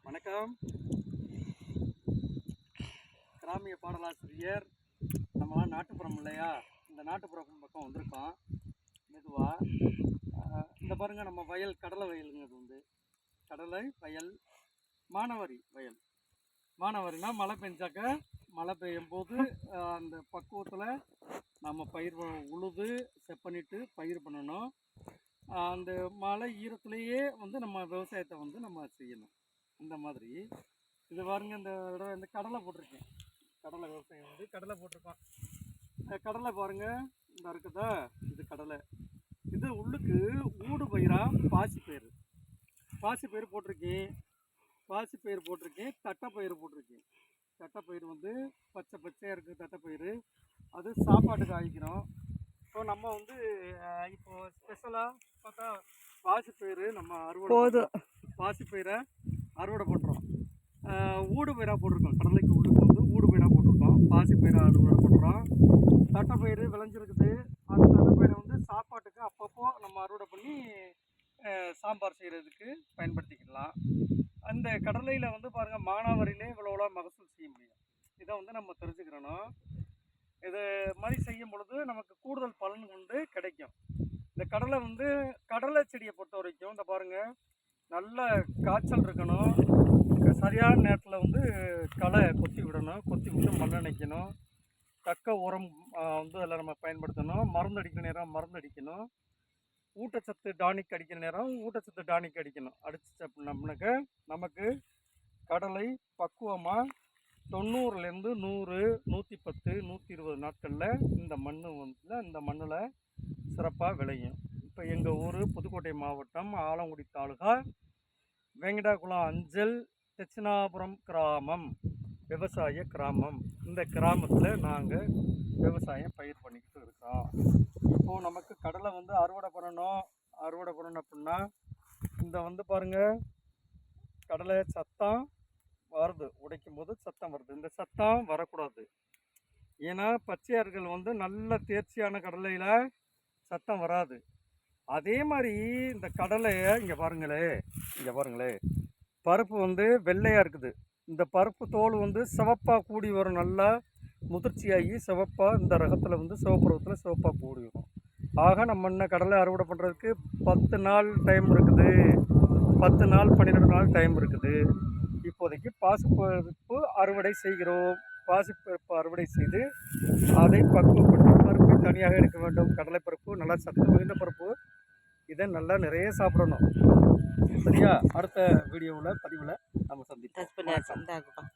வணக்கம். கிராமிய பாடலாசிரியர். நம்மளாம் நாட்டுப்புறம் இல்லையா, இந்த நாட்டுப்புறம் பக்கம் வந்திருக்கோம். மெதுவாக இந்த பாருங்கள், நம்ம வயல் கடலை வயலுங்க. அது வந்து கடலை வயல், மானாவாரி வயல். மானாவாரினா மழை பெஞ்சாக்க, மழை பெய்யும் போது அந்த பக்குவத்தில் நம்ம பயிர் உழுது செப்பனிட்டு பயிர் பண்ணணும். அந்த மழை ஈரத்துலேயே வந்து நம்ம விவசாயத்தை வந்து நம்ம செய்யணும். இந்த மாதிரி இது பாருங்க, இந்த கடலை போட்டிருக்கேன். கடலை விவசாயம் வந்து கடலை போட்டிருக்கோம். கடலை பாருங்க, இந்த இருக்குதா, இது கடலை. இது உள்ளுக்கு ஊடு பயிராக பாசிப்பயிர் போட்டிருக்கேன். தட்டைப்பயிர் போட்டிருக்கேன். தட்டைப்பயிர் வந்து பச்சையாக இருக்குது. தட்டைப்பயிர் அது சாப்பாட்டுக்கு ஆகிக்கிறோம். இப்போ நம்ம வந்து இப்போ ஸ்பெஷலாக பார்த்தா பாசிப்பயிறு நம்ம பாசிப்பயிரை அறுவடை பண்ணுறோம். ஊடு பயிராக போட்டிருக்கோம். கடலைக்கு உள்ளுக்கு வந்து ஊடு பயிராக போட்டிருக்கோம். பாசிப்பயிரை அறுவடை பண்ணுறோம். தட்டைப்பயிறு விளைஞ்சிருக்குது. அந்த தட்டைப்பயிரை வந்து சாப்பாட்டுக்கு அப்பப்போ நம்ம அறுவடை பண்ணி சாம்பார் செய்கிறதுக்கு பயன்படுத்திக்கலாம். அந்த கடலையில் வந்து பாருங்கள், மானாவாரியிலே இவ்வளோ மகசூல் செய்ய முடியும். இதை வந்து நம்ம தெரிஞ்சுக்கிறணும். இது மாதிரி செய்யும் பொழுது நமக்கு கூடுதல் பலன் வந்து கிடைக்கும். இந்த கடலை வந்து கடலை செடியை பொறுத்த வரைக்கும் இந்த பாருங்கள், நல்ல காய்ச்சல் இருக்கணும். சரியான நேரத்தில் வந்து களை கொத்தி விடணும். கொத்தி விட்டு மண்ணெண்ணைக்கணும். தக்க உரம் வந்து அதில் நம்ம பயன்படுத்தணும். மருந்து அடிக்கிற நேரம் மருந்து அடிக்கணும். ஊட்டச்சத்து டானிக் அடிக்கிற நேரம் ஊட்டச்சத்து டானிக் அடிக்கணும். அடிச்சு அப்படின்னாக்க நமக்கு கடலை பக்குவமாக 90லேருந்து 100, 110, 120 நாட்களில் இந்த மண்ணில் சிறப்பாக விளையும். இப்போ எங்கள் ஊர் புதுக்கோட்டை மாவட்டம் ஆலங்குடி தாலுகா, வெங்கடாகுளம் அஞ்சல், தட்சிணாபுரம் கிராமம், விவசாய கிராமம். இந்த கிராமத்தில் நாங்கள் விவசாயம் பயிர் பண்ணிக்கிட்டு இருக்கோம். இப்போது நமக்கு கடலை வந்து அறுவடை பண்ணணும் அப்படின்னா, இந்த வந்து பாருங்கள், கடலை சத்தம் வருது. உடைக்கும் போது சத்தம் வருது. இந்த சத்தம் வரக்கூடாது. ஏன்னா பச்சையார்கள் வந்து நல்ல தேர்ச்சியான கடலையில் சத்தம் வராது. அதே மாதிரி இந்த கடலையை இங்கே பாருங்களே, பருப்பு வந்து வெள்ளையாக இருக்குது. இந்த பருப்பு தோல் வந்து சிவப்பாக கூடி வரும். நல்லா முதிர்ச்சியாகி சிவப்பாக, இந்த ரகத்தில் வந்து சிவப்புறத்தில் சிவப்பாக கூடி வரும். ஆக நம்ம இன்னும் கடலை அறுவடை பண்ணுறதுக்கு 10 நாள் டைம் இருக்குது. 10 நாள் 12 நாள் டைம் இருக்குது. இப்போதைக்கு பாசிப்பருப்பு அறுவடை செய்கிறோம். பாசிப்பருப்பு அறுவடை செய்து அதை பக்குவப்பட்டு பருப்பை தனியாக எடுக்க வேண்டும். கடலை பருப்பு நல்லா சத்து மிகுந்த பருப்பு. இதை நல்லா நிறைய சாப்பிடணும். சரியா? அடுத்த பதிவில் நம்ம சந்திப்போம்.